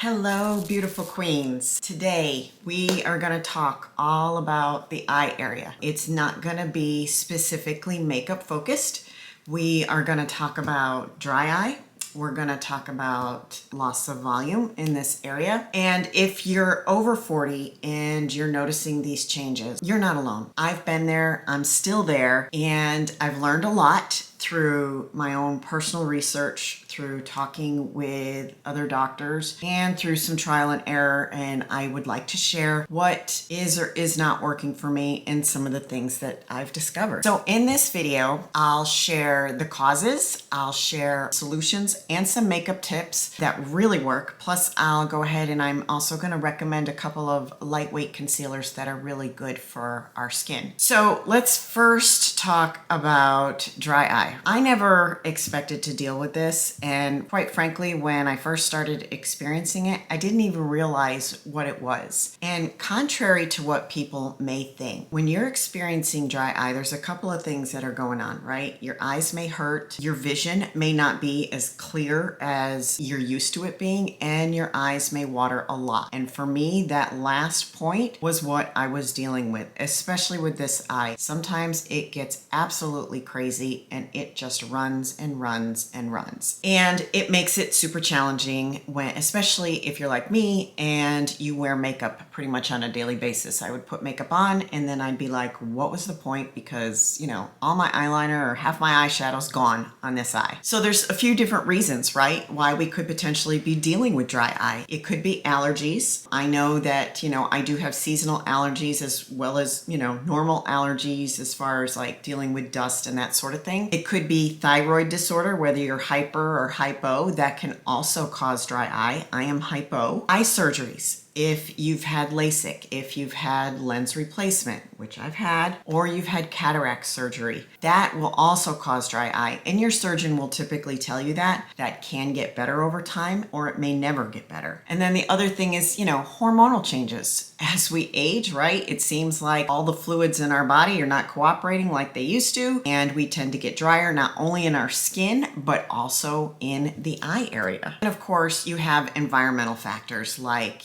Hello, beautiful queens. Today, we are going to talk all about the eye area. It's not going to be specifically makeup focused. We are going to talk about dry eye. We're going to talk about loss of volume in this area. And if you're over 40 and you're noticing these changes, you're not alone. I've been there, I'm still there, and I've learned a lot through my own personal research, through talking with other doctors, and through some trial and error. And I would like to share what is or is not working for me and some of the things that I've discovered. So in this video, I'll share the causes, I'll share solutions, and some makeup tips that really work. Plus, I'll go ahead and I'm also going to recommend a couple of lightweight concealers that are really good for our skin. So let's first talk about dry eye. I never expected to deal with this, and quite frankly, when I first started experiencing it, I didn't even realize what it was. And contrary to what people may think, when you're experiencing dry eye, there's a couple of things that are going on, right? Your eyes may hurt, your vision may not be as clear as you're used to it being, and your eyes may water a lot. And for me, that last point was what I was dealing with, especially with this eye. Sometimes it gets absolutely crazy and it just runs and runs and runs. And it makes it super challenging when, especially if you're like me and you wear makeup pretty much on a daily basis. I would put makeup on and then I'd be like, what was the point? Because, you know, all my eyeliner or half my eyeshadow's gone on this eye. So there's a few different reasons, right? Why we could potentially be dealing with dry eye. It could be allergies. I know that, I do have seasonal allergies as well as, normal allergies as far as like dealing with dust and that sort of thing. It could be thyroid disorder, whether you're hyper or hypo, that can also cause dry eye. I am hypo. Eye surgeries. If you've had LASIK, if you've had lens replacement, which I've had, or you've had cataract surgery, that will also cause dry eye. And your surgeon will typically tell you that. That can get better over time, or it may never get better. And then the other thing is, hormonal changes. As we age, right, it seems like all the fluids in our body are not cooperating like they used to, and we tend to get drier, not only in our skin, but also in the eye area. And of course, you have environmental factors like,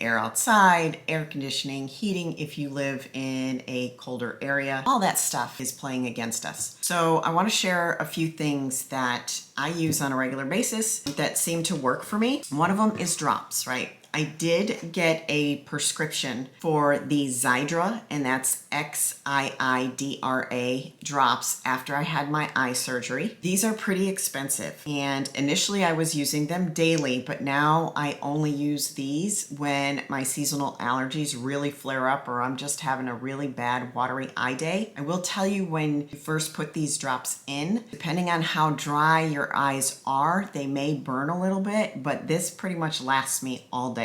air outside, air conditioning, heating if you live in a colder area. All that stuff is playing against us. So I want to share a few things that I use on a regular basis that seem to work for me. One of them is drops, right? I did get a prescription for the Xiidra, and that's Xiidra drops after I had my eye surgery. These are pretty expensive, and initially I was using them daily, but now I only use these when my seasonal allergies really flare up or I'm just having a really bad watery eye day. I will tell you, when you first put these drops in, depending on how dry your eyes are, they may burn a little bit, but this pretty much lasts me all day.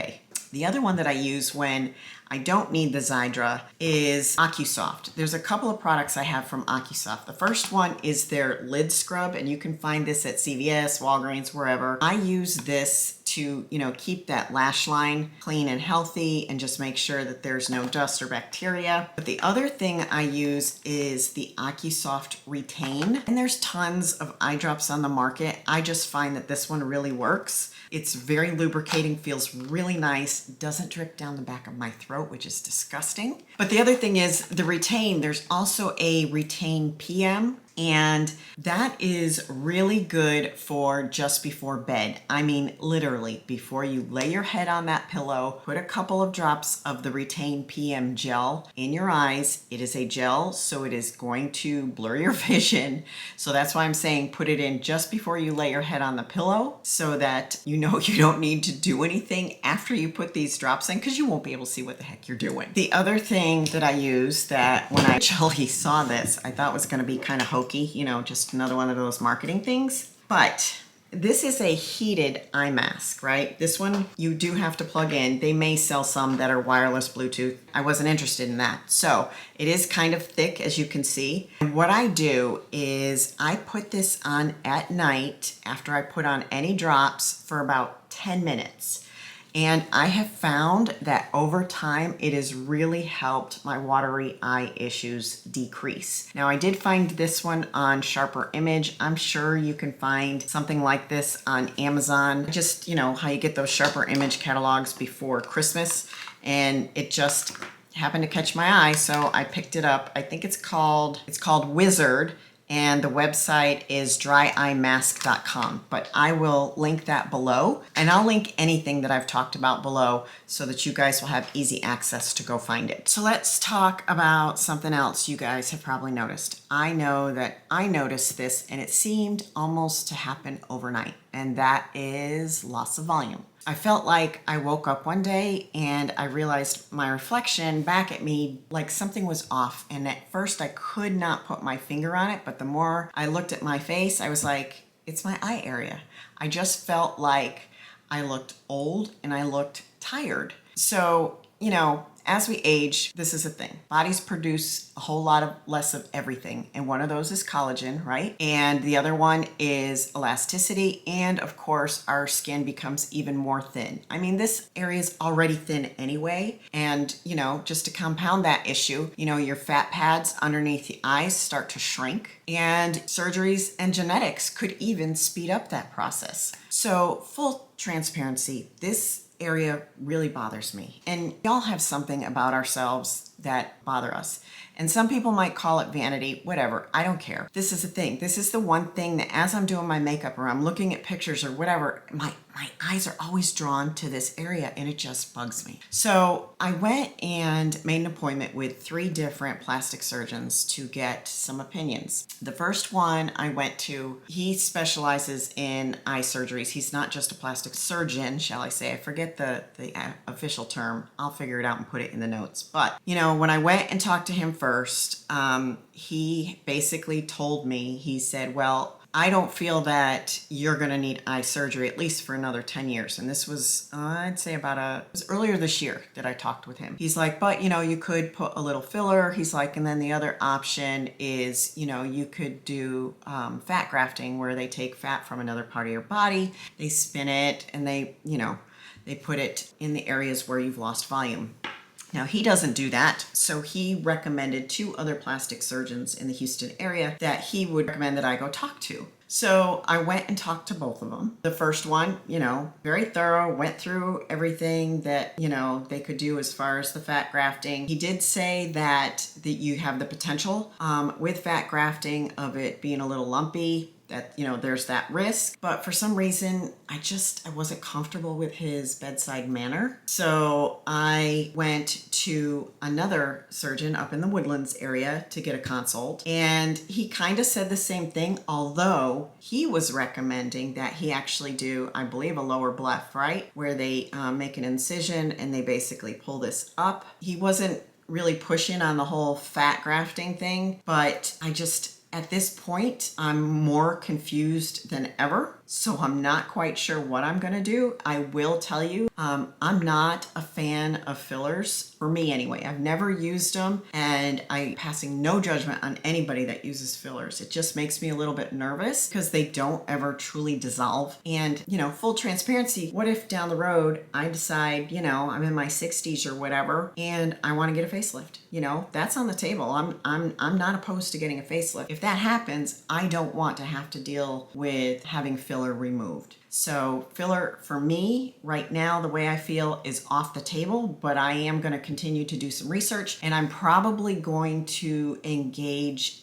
The other one that I use when I don't need the Xiidra is AcuSoft. There's a couple of products I have from AcuSoft. The first one is their lid scrub, and you can find this at CVS, Walgreens, wherever. I use this to, keep that lash line clean and healthy and just make sure that there's no dust or bacteria. But the other thing I use is the AcuSoft Retain. And there's tons of eye drops on the market. I just find that this one really works. It's very lubricating, feels really nice, doesn't drip down the back of my throat, which is disgusting. But the other thing is the Retain. There's also a Retain PM, and that is really good for just before bed. I mean, literally, before you lay your head on that pillow, put a couple of drops of the Retain PM gel in your eyes. It is a gel, so it is going to blur your vision. So that's why I'm saying put it in just before you lay your head on the pillow, so that you don't need to do anything after you put these drops in, because you won't be able to see what the heck you're doing. The other thing that I use, that when I actually saw this, I thought was going to be kind of hokey, just another one of those marketing things. But this is a heated eye mask, right? This one you do have to plug in. They may sell some that are wireless Bluetooth. I wasn't interested in that. So it is kind of thick, as you can see. And what I do is I put this on at night after I put on any drops for about 10 minutes. And I have found that over time, it has really helped my watery eye issues decrease. Now, I did find this one on Sharper Image. I'm sure you can find something like this on Amazon. Just, how you get those Sharper Image catalogs before Christmas. And it just happened to catch my eye, so I picked it up. I think it's called Wizard, and the website is dryeyemask.com, but I will link that below, and I'll link anything that I've talked about below so that you guys will have easy access to go find it. So let's talk about something else you guys have probably noticed. I know that I noticed this, and it seemed almost to happen overnight, and that is loss of volume. I felt like I woke up one day and I realized my reflection back at me, like something was off. And at first I could not put my finger on it, but the more I looked at my face, I was like, it's my eye area. I just felt like I looked old and I looked tired. So, as we age, this is a thing. Bodies produce a whole lot of less of everything. And one of those is collagen, right? And the other one is elasticity. And of course, our skin becomes even more thin. I mean, this area is already thin anyway. And, just to compound that issue, your fat pads underneath the eyes start to shrink. And surgeries and genetics could even speed up that process. So full transparency, this area really bothers me. And y'all have something about ourselves that bother us. And some people might call it vanity, whatever. I don't care. This is the thing. This is the one thing that as I'm doing my makeup or I'm looking at pictures or whatever, my eyes are always drawn to this area and it just bugs me. So I went and made an appointment with 3 different plastic surgeons to get some opinions. The first one I went to, he specializes in eye surgeries. He's not just a plastic surgeon, shall I say. I forget the official term. I'll figure it out and put it in the notes. But, when I went and talked to him first, he basically told me, he said, well, I don't feel that you're going to need eye surgery at least for another 10 years. And this was, I'd say it was earlier this year that I talked with him. He's like, but you could put a little filler. He's like, and then the other option is, you could do fat grafting where they take fat from another part of your body, they spin it, and they put it in the areas where you've lost volume. Now, he doesn't do that, so he recommended 2 other plastic surgeons in the Houston area that he would recommend that I go talk to. So I went and talked to both of them. The first one, very thorough, went through everything that, they could do as far as the fat grafting. He did say that you have the potential with fat grafting of it being a little lumpy, that, there's that risk. But for some reason, I wasn't comfortable with his bedside manner. So I went to another surgeon up in the Woodlands area to get a consult. And he kind of said the same thing, although he was recommending that he actually do, I believe, a lower bleph, right? Where they make an incision and they basically pull this up. He wasn't really pushing on the whole fat grafting thing, but at this point, I'm more confused than ever. So I'm not quite sure what I'm going to do. I will tell you, I'm not a fan of fillers, for me anyway. I've never used them, and I'm passing no judgment on anybody that uses fillers. It just makes me a little bit nervous because they don't ever truly dissolve. And, full transparency, what if down the road I decide, I'm in my 60s or whatever, and I want to get a facelift? That's on the table. I'm not opposed to getting a facelift. If that happens, I don't want to have to deal with having filler removed. So filler for me right now, the way I feel, is off the table, but I am going to continue to do some research, and I'm probably going to engage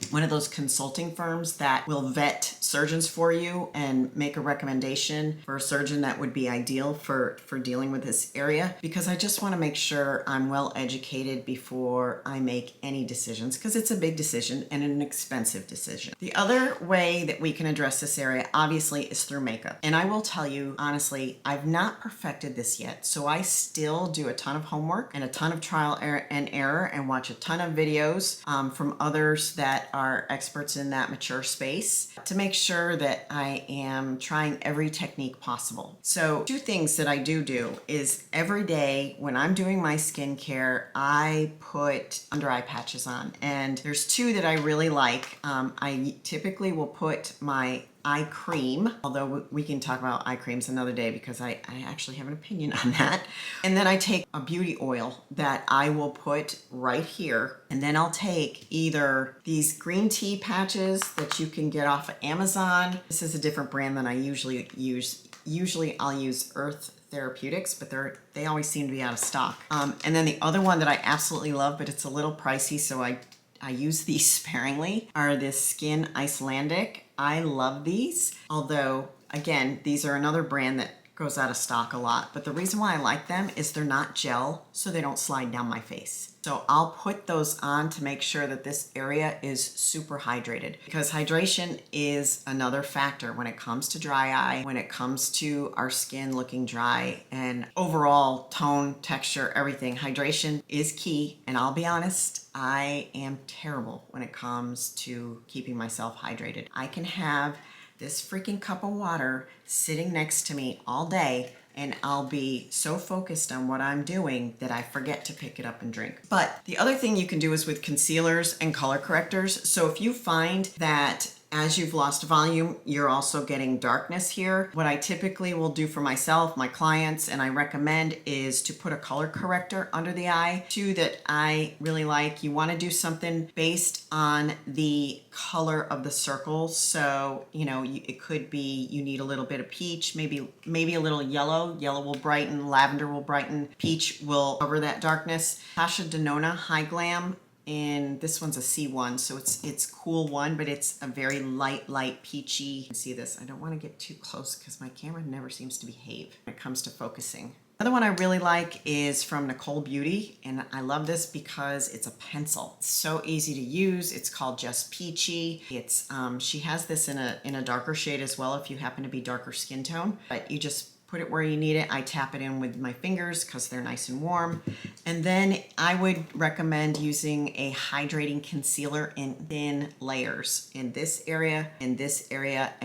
one of those consulting firms that will vet surgeons for you and make a recommendation for a surgeon that would be ideal for dealing with this area, because I just want to make sure I'm well educated before I make any decisions, because it's a big decision and an expensive decision. The other way that we can address this area obviously is through makeup. And I will tell you, honestly, I've not perfected this yet. So I still do a ton of homework and a ton of trial and error and watch a ton of videos from others that are experts in that mature space to make sure that I am trying every technique possible. So 2 things that I do is every day when I'm doing my skincare, I put under eye patches on. And there's 2 that I really like. I typically will put my eye cream, although we can talk about eye creams another day because I actually have an opinion on that. And then I take a beauty oil that I will put right here. And then I'll take either these green tea patches that you can get off of Amazon. This is a different brand than I usually use. Usually I'll use Earth Therapeutics, but they always seem to be out of stock. And then the other one that I absolutely love, but it's a little pricey, so I use these sparingly, are this Skin Icelandic. I love these, although again, these are another brand that goes out of stock a lot. But the reason why I like them is they're not gel, so they don't slide down my face. So I'll put those on to make sure that this area is super hydrated, because hydration is another factor when it comes to dry eye, when it comes to our skin looking dry, and overall tone, texture, everything. Hydration is key, and I'll be honest, I am terrible when it comes to keeping myself hydrated. I can have this freaking cup of water sitting next to me all day, and I'll be so focused on what I'm doing that I forget to pick it up and drink. But the other thing you can do is with concealers and color correctors. So if you find that as you've lost volume, you're also getting darkness here, what I typically will do for myself, my clients, and I recommend is to put a color corrector under the eye. Two that I really like, you want to do something based on the color of the circles. So, it could be you need a little bit of peach, maybe a little yellow. Yellow will brighten, lavender will brighten, peach will cover that darkness. Tasha Denona High Glam, and this one's a C1, so it's cool one, but it's a very light peachy. You can see this. I don't want to get too close because my camera never seems to behave when it comes to focusing. Another one I really like is from Nicole Beauty, and I love this because it's a pencil. It's so easy to use. It's called Just Peachy. It's she has this in a darker shade as well if you happen to be darker skin tone, but you just put it where you need it. I tap it in with my fingers because they're nice and warm. And then I would recommend using a hydrating concealer in thin layers in this area, and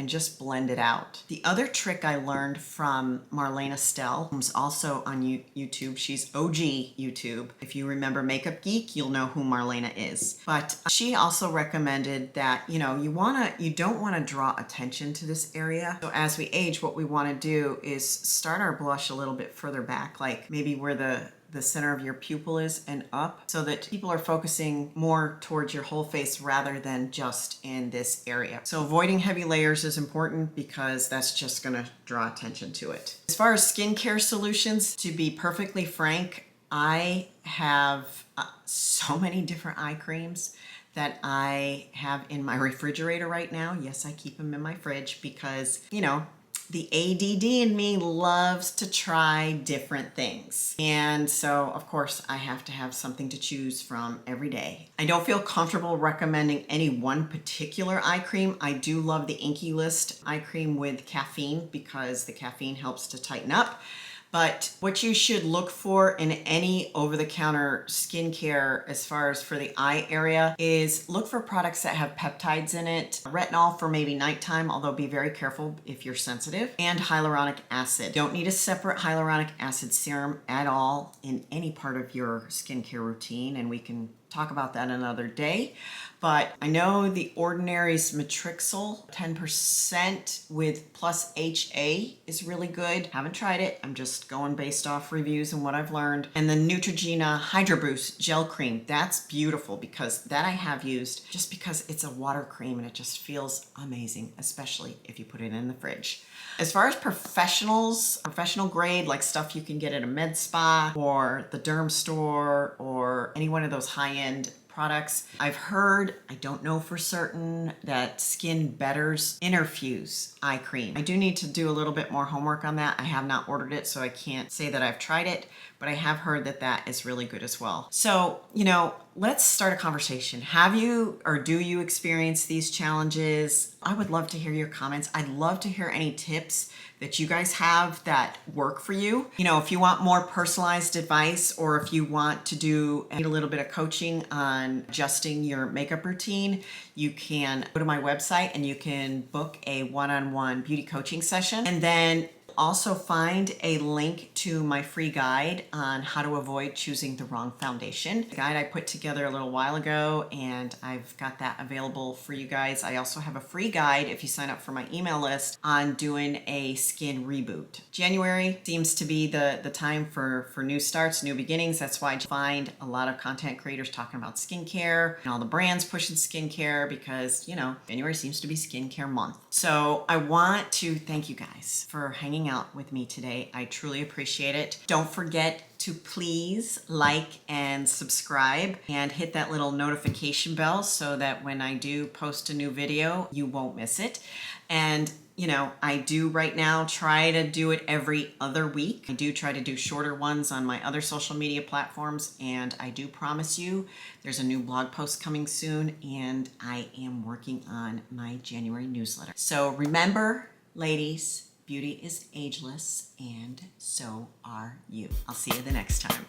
just blend it out. The other trick I learned from Marlene Estelle, who's also on YouTube. She's OG YouTube. If you remember Makeup Geek, you'll know who Marlena is. But she also recommended that, you don't want to draw attention to this area. So as we age, what we want to do is start our blush a little bit further back, like maybe where the center of your pupil is and up, so that people are focusing more towards your whole face rather than just in this area. So avoiding heavy layers is important because that's just gonna draw attention to it. As far as skincare solutions, to be perfectly frank, I have so many different eye creams that I have in my refrigerator right now. Yes, I keep them in my fridge because, the ADD in me loves to try different things. And so, of course, I have to have something to choose from every day. I don't feel comfortable recommending any one particular eye cream. I do love the Inky List eye cream with caffeine because the caffeine helps to tighten up. But what you should look for in any over-the-counter skincare as far as for the eye area is look for products that have peptides in it, retinol for maybe nighttime, although be very careful if you're sensitive, and hyaluronic acid. Don't need a separate hyaluronic acid serum at all in any part of your skincare routine, and we can talk about that another day. But I know the Ordinary's Matrixyl 10% with plus HA is really good. Haven't tried it. I'm just going based off reviews and what I've learned. And the Neutrogena Hydro Boost Gel Cream. That's beautiful because that I have used just because it's a water cream and it just feels amazing, especially if you put it in the fridge. As far as professional grade, like stuff you can get at a med spa or the derm store or any one of those high-end products, I've heard, I don't know for certain, that Skin Better's Interfuse eye cream. I do need to do a little bit more homework on that. I have not ordered it, so I can't say that I've tried it, but I have heard that that is really good as well. So, let's start a conversation. Have you or do you experience these challenges? I would love to hear your comments. I'd love to hear any tips that you guys have that work for you. If you want more personalized advice or if you want to need a little bit of coaching on adjusting your makeup routine, you can go to my website and you can book a one-on-one beauty coaching session. And then also find a link to my free guide on how to avoid choosing the wrong foundation. The guide I put together a little while ago, and I've got that available for you guys. I also have a free guide if you sign up for my email list on doing a skin reboot. January seems to be the time for new starts, new beginnings. That's why I find a lot of content creators talking about skincare and all the brands pushing skincare because, you know, January seems to be skincare month. So I want to thank you guys for hanging out with me today. I truly appreciate it. Don't forget to please like and subscribe and hit that little notification bell so that when I do post a new video, you won't miss it. And you know, I do right now try to do it every other week. I do try to do shorter ones on my other social media platforms, and I do promise you there's a new blog post coming soon, and I am working on my January newsletter. So remember, ladies, beauty is ageless, and so are you. I'll see you the next time.